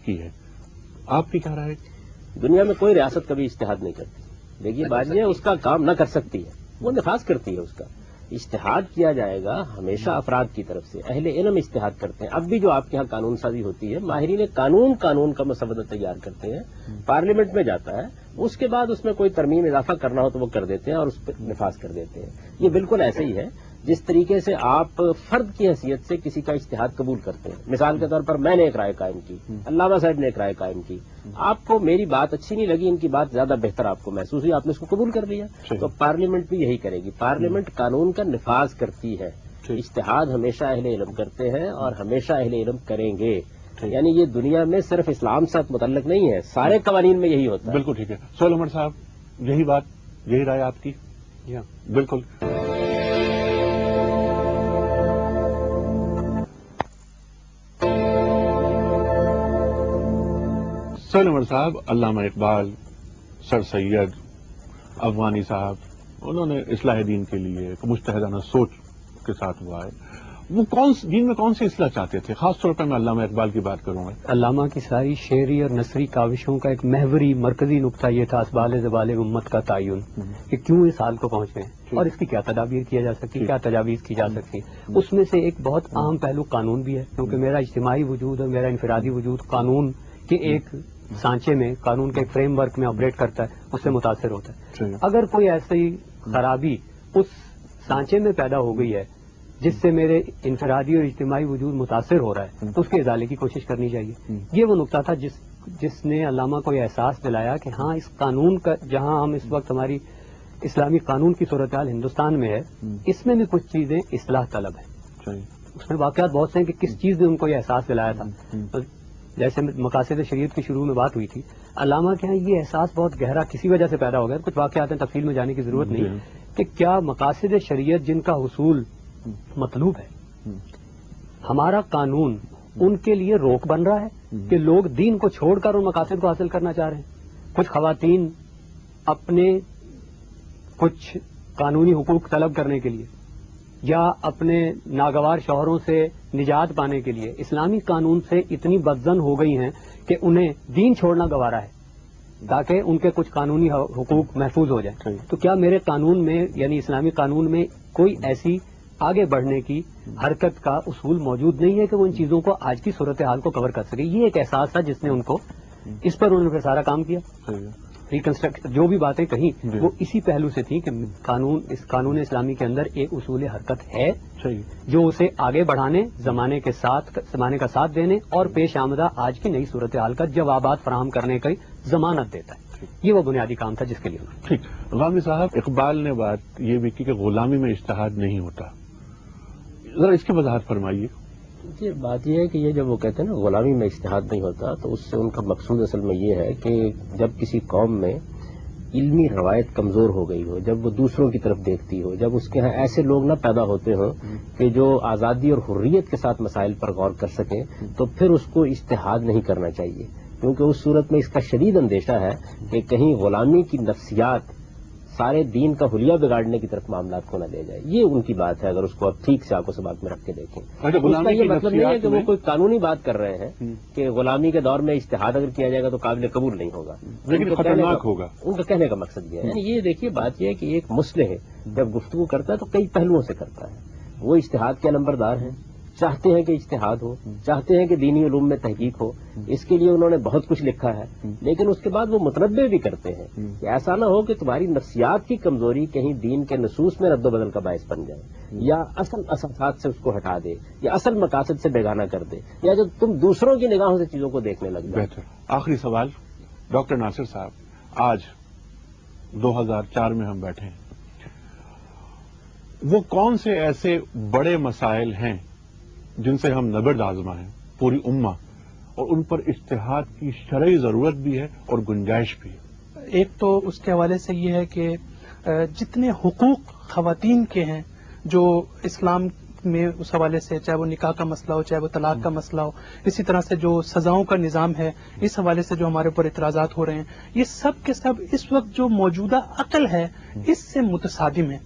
کی ہے، آپ کی کیا رائے؟ دنیا میں کوئی ریاست کبھی اجتہاد نہیں کرتی. دیکھیے بات یہ اس کا کام نہ کر سکتی ہے، وہ نفاذ کرتی ہے. اس کا اجتہاد کیا جائے گا ہمیشہ افراد کی طرف سے، اہل علم اجتہاد کرتے ہیں. اب بھی جو آپ کے ہاں قانون سازی ہوتی ہے، ماہرین قانون کا مسودہ تیار کرتے ہیں، پارلیمنٹ میں جاتا ہے، اس کے بعد اس میں کوئی ترمیم اضافہ کرنا ہو تو وہ کر دیتے ہیں اور اس پہ نفاذ کر دیتے ہیں. یہ بالکل ایسے ہی ہے جس طریقے سے آپ فرد کی حیثیت سے کسی کا اجتہاد قبول کرتے ہیں. مثال کے طور پر میں نے ایک رائے قائم کی، علامہ صاحب نے ایک رائے قائم کی، آپ کو میری بات اچھی نہیں لگی، ان کی بات زیادہ بہتر آپ کو محسوس ہوئی، آپ نے اس کو قبول کر لیا. تو پارلیمنٹ بھی یہی کرے گی، پارلیمنٹ قانون کا نفاذ کرتی ہے. اجتہاد ہمیشہ اہل علم کرتے ہیں اور ہمیشہ اہل علم کریں گے. یعنی یہ دنیا میں صرف اسلام سے متعلق نہیں ہے، سارے قوانین میں یہی ہوتا ہے. بالکل ٹھیک ہے. سہیل عمر صاحب، یہی بات، یہی رائے آپ کی؟ بالکل. سہیل عمر صاحب، علامہ اقبال، سر سید افغانی صاحب، انہوں نے اصلاح دین کے لیے ایک مجتہدانہ سوچ کے ساتھ ہوا ہے. وہ دین میں کون سی اصلاح چاہتے تھے؟ خاص طور پر میں علامہ اقبال کی بات کروں گا. علامہ کی ساری شعری اور نثری کاوشوں کا ایک محوری مرکزی نقطہ یہ تھا اسبال زوال امت کا تعین، کہ کیوں اس حال کو پہنچے ہیں اور اس کی کیا تدابیر کیا جا سکتی، کیا تجاویز کی جا سکتی. اس میں سے ایک بہت اہم پہلو قانون بھی ہے، کیونکہ میرا اجتماعی وجود اور میرا انفرادی وجود قانون کے ایک سانچے میں، قانون کے ایک فریم ورک میں آپریٹ کرتا ہے، اس سے متاثر ہوتا ہے. اگر کوئی ایسی خرابی اس سانچے میں پیدا ہو گئی ہے جس سے میرے انفرادی اور اجتماعی وجود متاثر ہو رہا ہے تو اس کے ازالے کی کوشش کرنی چاہیے. یہ وہ نقطہ تھا جس نے علامہ کو یہ احساس دلایا کہ ہاں اس قانون کا، جہاں ہم اس وقت ہماری اسلامی قانون کی صورتحال ہندوستان میں ہے، اس میں بھی کچھ چیزیں اصلاح طلب ہیں. اس میں واقعات بہت سے ہیں کہ کس چیز نے ان کو یہ احساس دلایا تھا. جیسے مقاصد شریعت کی شروع میں بات ہوئی تھی، علامہ کے ہاں یہ احساس بہت گہرا کسی وجہ سے پیدا ہو گیا. کچھ واقعات ہیں، تفصیل میں جانے کی ضرورت نہیں، کہ کیا مقاصد شریعت جن کا حصول مطلوب ہے، ہمارا قانون ان کے لیے روک بن رہا ہے کہ لوگ دین کو چھوڑ کر ان مقاصد کو حاصل کرنا چاہ رہے ہیں. کچھ خواتین اپنے کچھ قانونی حقوق طلب کرنے کے لیے یا اپنے ناگوار شوہروں سے نجات پانے کے لیے اسلامی قانون سے اتنی بدظن ہو گئی ہیں کہ انہیں دین چھوڑنا گوارا ہے تاکہ ان کے کچھ قانونی حقوق محفوظ ہو جائیں. تو کیا میرے قانون میں، یعنی اسلامی قانون میں، کوئی ایسی آگے بڑھنے کی حرکت کا اصول موجود نہیں ہے کہ وہ ان چیزوں کو، آج کی صورتحال کو کور کر سکے؟ یہ ایک احساس تھا جس نے ان کو، اس پر انہوں نے پھر سارا کام کیا. ریکنسٹرکٹ جو بھی باتیں کہیں وہ اسی پہلو سے تھیں کہ اس قانون اسلامی کے اندر ایک اصول حرکت ہے جو اسے آگے بڑھانے، زمانے کا ساتھ دینے اور پیش آمدہ آج کی نئی صورتحال کا جوابات فراہم کرنے کی ضمانت دیتا ہے. یہ وہ بنیادی کام تھا جس کے لیے. ٹھیک. غازی صاحب، اقبال نے بات یہ بھی کی کہ غلامی میں اجتہاد نہیں ہوتا، ذرا اس کی وضاحت فرمائیے. یہ بات یہ ہے کہ یہ جب وہ کہتے ہیں نا غلامی میں اجتہاد نہیں ہوتا، تو اس سے ان کا مقصود اصل میں یہ ہے کہ جب کسی قوم میں علمی روایت کمزور ہو گئی ہو، جب وہ دوسروں کی طرف دیکھتی ہو، جب اس کے ہاں ایسے لوگ نہ پیدا ہوتے ہوں کہ جو آزادی اور حریت کے ساتھ مسائل پر غور کر سکیں، تو پھر اس کو اجتہاد نہیں کرنا چاہیے. کیونکہ اس صورت میں اس کا شدید اندیشہ ہے کہ کہیں غلامی کی نفسیات سارے دین کا حلیہ بگاڑنے کی طرف معاملات کو نہ لے جائے. یہ ان کی بات ہے، اگر اس کو آپ ٹھیک سے آنکھوں سے بات میں رکھ کے دیکھیں. اس کا یہ مطلب نہیں ہے کہ وہ کوئی قانونی بات کر رہے ہیں کہ غلامی کے دور میں اجتہاد اگر کیا جائے گا تو قابل قبول نہیں ہوگا، لیکن خطرناک ہوگا. ان کا کہنے کا مقصد یہ ہے. یہ دیکھیے بات یہ ہے کہ ایک مصلح جب گفتگو کرتا ہے تو کئی پہلوؤں سے کرتا ہے. وہ اجتہاد کے نمبردار ہیں، چاہتے ہیں کہ اجتہاد ہو، چاہتے ہیں کہ دینی علوم میں تحقیق ہو. اس کے لیے انہوں نے بہت کچھ لکھا ہے، لیکن اس کے بعد وہ متنبع بھی کرتے ہیں کہ ایسا نہ ہو کہ تمہاری نفسیات کی کمزوری کہیں دین کے نصوص میں رد و بدل کا باعث بن جائے، یا اصل اساسات سے اس کو ہٹا دے، یا اصل مقاصد سے بیگانہ کر دے، یا جب تم دوسروں کی نگاہوں سے چیزوں کو دیکھنے لگ جاؤ. بہتر. آخری سوال ڈاکٹر ناصر صاحب، آج 2004 میں ہم بیٹھے ہیں، وہ کون سے ایسے بڑے مسائل ہیں جن سے ہم نبرد آزما ہیں پوری امہ، اور ان پر اجتہاد کی شرعی ضرورت بھی ہے اور گنجائش بھی ہے؟ ایک تو اس کے حوالے سے یہ ہے کہ جتنے حقوق خواتین کے ہیں جو اسلام میں اس حوالے سے، چاہے وہ نکاح کا مسئلہ ہو، چاہے وہ طلاق کا مسئلہ ہو، اسی طرح سے جو سزاؤں کا نظام ہے، اس حوالے سے جو ہمارے اوپر اعتراضات ہو رہے ہیں، یہ سب کے سب اس وقت جو موجودہ عقل ہے اس سے متصادم ہے.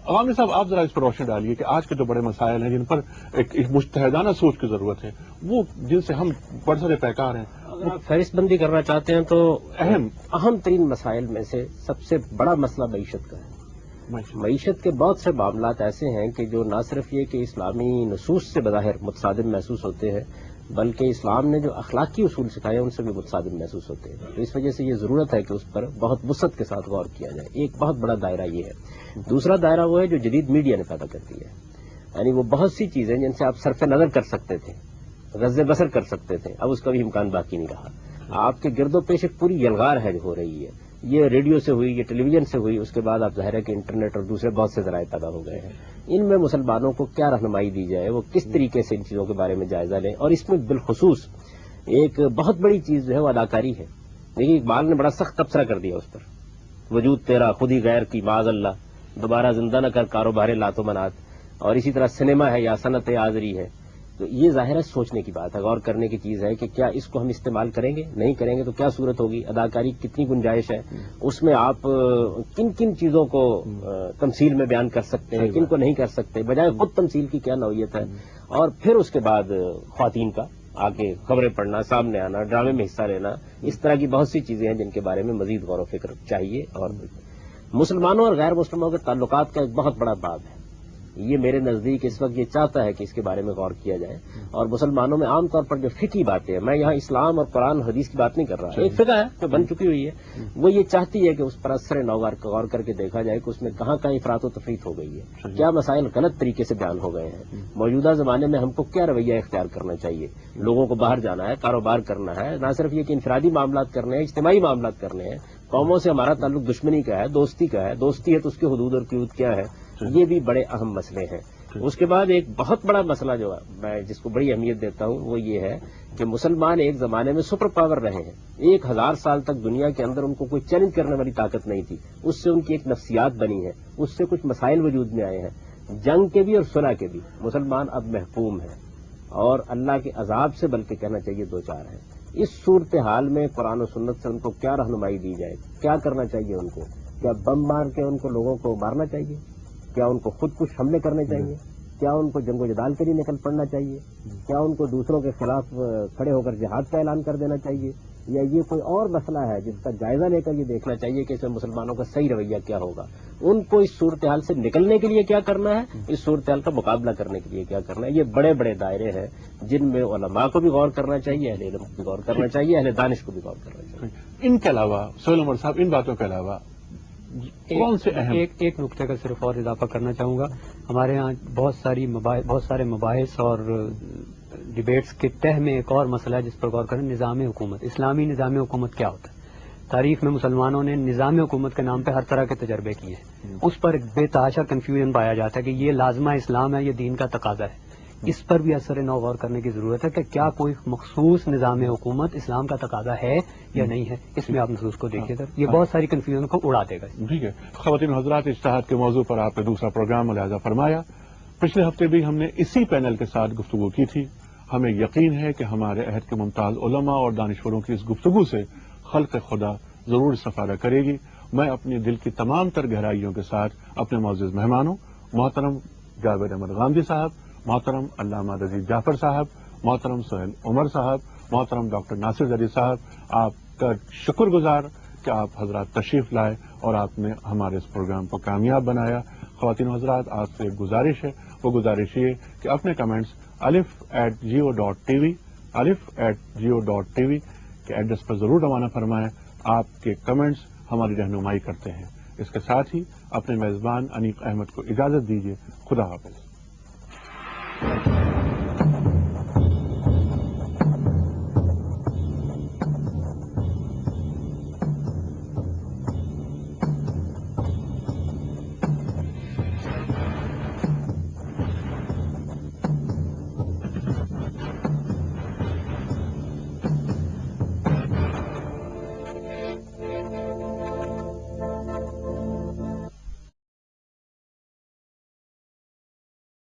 عوامی صاحب، آپ ذرا اس پر روشنی ڈالیے کہ آج کے جو بڑے مسائل ہیں جن پر ایک مجتہدانہ سوچ کی ضرورت ہے، وہ جن سے ہم بڑے سارے پیکار ہیں، اگر آپ فہرست بندی کرنا چاہتے ہیں تو اہم ترین مسائل میں سے سب سے بڑا مسئلہ معیشت کا ہے۔ معیشت کے بہت سے معاملات ایسے ہیں کہ جو نہ صرف یہ کہ اسلامی نصوص سے بظاہر متصادم محسوس ہوتے ہیں، بلکہ اسلام نے جو اخلاقی اصول سکھائے ان سے بھی متصادم محسوس ہوتے ہیں۔ تو اس وجہ سے یہ ضرورت ہے کہ اس پر بہت وسعت کے ساتھ غور کیا جائے۔ ایک بہت بڑا دائرہ یہ ہے۔ دوسرا دائرہ وہ ہے جو جدید میڈیا نے پیدا کر دیا ہے، یعنی وہ بہت سی چیزیں جن سے آپ صرف نظر کر سکتے تھے، غض بصر کر سکتے تھے، اب اس کا بھی امکان باقی نہیں رہا۔ آپ کے گرد و پیش ایک پوری یلغار ہے جو ہو رہی ہے، یہ ریڈیو سے ہوئی، یہ ٹیلی ویژن سے ہوئی، اس کے بعد آپ ظاہر ہے کہ انٹرنیٹ اور دوسرے بہت سے ذرائع پیدا ہو گئے ہیں۔ ان میں مسلمانوں کو کیا رہنمائی دی جائے، وہ کس طریقے سے ان چیزوں کے بارے میں جائزہ لیں، اور اس میں بالخصوص ایک بہت بڑی چیز جو ہے وہ اداکاری ہے۔ دیکھیے اقبال نے بڑا سخت تبصرہ کر دیا اس پر، وجود تیرا خود ہی غیر کی معاذ اللہ، دوبارہ زندہ نہ کر کاروبار لات و منات، اور اسی طرح سنیما ہے یا صنعت آزری ہے۔ تو یہ ظاہر ہے سوچنے کی بات ہے، غور کرنے کی چیز ہے کہ کیا اس کو ہم استعمال کریں گے، نہیں کریں گے تو کیا صورت ہوگی، اداکاری کتنی گنجائش ہے، اس میں آپ کن کن چیزوں کو تمثیل میں بیان کر سکتے ہیں، کن کو نہیں کر سکتے، بجائے خود تمثیل کی کیا نوعیت ہے، اور پھر اس کے بعد خواتین کا آگے خبریں پڑھنا، سامنے آنا، ڈرامے میں حصہ لینا، اس طرح کی بہت سی چیزیں ہیں جن کے بارے میں مزید غور و فکر چاہیے۔ اور مسلمانوں اور غیر مسلمانوں کے تعلقات کا ایک بہت بڑا باب ہے، یہ میرے نزدیک اس وقت یہ چاہتا ہے کہ اس کے بارے میں غور کیا جائے۔ اور مسلمانوں میں عام طور پر جو فقہی باتیں ہیں، میں یہاں اسلام اور قرآن حدیث کی بات نہیں کر رہا، ایک فقہ ہے جو بن چکی ہوئی ہے، وہ یہ چاہتی ہے کہ اس پر اثر نو غور کر کے دیکھا جائے کہ اس میں کہاں کہاں افراط و تفریط ہو گئی ہے، کیا مسائل غلط طریقے سے بیان ہو گئے ہیں، موجودہ زمانے میں ہم کو کیا رویہ اختیار کرنا چاہیے۔ لوگوں کو باہر جانا ہے، کاروبار کرنا ہے، نہ صرف یہ کہ انفرادی معاملات کرنے ہیں، اجتماعی معاملات کرنے ہیں، قوموں سے ہمارا تعلق دشمنی کا ہے، دوستی کا ہے، دوستی ہے تو اس کے حدود اور قیود کیا ہے، یہ بھی بڑے اہم مسئلے ہیں۔ اس کے بعد ایک بہت بڑا مسئلہ جو ہے میں جس کو بڑی اہمیت دیتا ہوں وہ یہ ہے کہ مسلمان ایک زمانے میں سپر پاور رہے ہیں، 1000 سال تک دنیا کے اندر ان کو کوئی چیلنج کرنے والی طاقت نہیں تھی، اس سے ان کی ایک نفسیات بنی ہے، اس سے کچھ مسائل وجود میں آئے ہیں، جنگ کے بھی اور صلح کے بھی۔ مسلمان اب محکوم ہے اور اللہ کے عذاب سے بلکہ کہنا چاہیے دو چار ہیں۔ اس صورتحال میں قرآن و سنت سے ان کو کیا رہنمائی دی جائے، کیا کرنا چاہیے ان کو، کیا بم مار کے ان کو لوگوں کو مارنا چاہیے، کیا ان کو خود کچھ حملے کرنے چاہیے، کیا ان کو جنگ و جدال کے لیے نکل پڑنا چاہیے، کیا ان کو دوسروں کے خلاف کھڑے ہو کر جہاد کا اعلان کر دینا چاہیے، یا یہ کوئی اور مسئلہ ہے جس کا جائزہ لے کر یہ دیکھنا چاہیے کہ اس میں مسلمانوں کا صحیح رویہ کیا ہوگا، ان کو اس صورتحال سے نکلنے کے لیے کیا کرنا ہے، اس صورتحال کا مقابلہ کرنے کے لیے کیا کرنا ہے۔ یہ بڑے بڑے دائرے ہیں جن میں علماء کو بھی غور کرنا چاہیے، اہل علم کو بھی غور کرنا چاہیے، اہل دانش کو بھی غور کرنا چاہیے۔ ان کے علاوہ سہیل عمر صاحب، ان باتوں کے علاوہ کون سے اہم ایک نقطے کا صرف اور اضافہ کرنا چاہوں گا۔ ہمارے ہاں بہت سارے مباحث اور ڈبیٹس کے تہ میں ایک اور مسئلہ ہے جس پر غور کریں، نظام حکومت۔ اسلامی نظام حکومت کیا ہوتا ہے؟ تاریخ میں مسلمانوں نے نظام حکومت کے نام پہ ہر طرح کے تجربے کیے ہیں، اس پر بے تحاشا کنفیوژن پایا جاتا ہے کہ یہ لازمہ اسلام ہے، یہ دین کا تقاضا ہے۔ اس پر بھی اثر نو غور کرنے کی ضرورت ہے کہ کیا کوئی مخصوص نظام حکومت اسلام کا تقاضا ہے یا نہیں ہے، اس میں آپ نصوص کو دیکھیے گا، یہ بہت ساری کنفیوژن کو اڑا دے گا۔ ٹھیک ہے خواتین و حضرات، اجتہاد کے موضوع پر آپ نے دوسرا پروگرام ملاحظہ فرمایا۔ پچھلے ہفتے بھی ہم نے اسی پینل کے ساتھ گفتگو کی تھی۔ ہمیں یقین ہے کہ ہمارے عہد کے ممتاز علماء اور دانشوروں کی اس گفتگو سے خلق خدا ضرور استفادہ کرے گی۔ میں اپنی دل کی تمام تر گہرائیوں کے ساتھ اپنے معزز مہمانوں محترم جاوید احمد غامدی صاحب، محترم علامہ رضی جعفر صاحب، محترم سہیل عمر صاحب، محترم ڈاکٹر ناصر زری صاحب، آپ کا شکر گزار کہ آپ حضرات تشریف لائے اور آپ نے ہمارے اس پروگرام کو کامیاب بنایا۔ خواتین و حضرات، آپ سے ایک گزارش ہے، وہ گزارش یہ کہ اپنے کمنٹس alif@geo.tv alif@geo.tv کے ایڈریس پر ضرور روانہ فرمائیں۔ آپ کے کمنٹس ہماری رہنمائی کرتے ہیں۔ اس کے ساتھ ہی اپنے میزبان انیق احمد کو اجازت دیجیے۔ خدا حافظ۔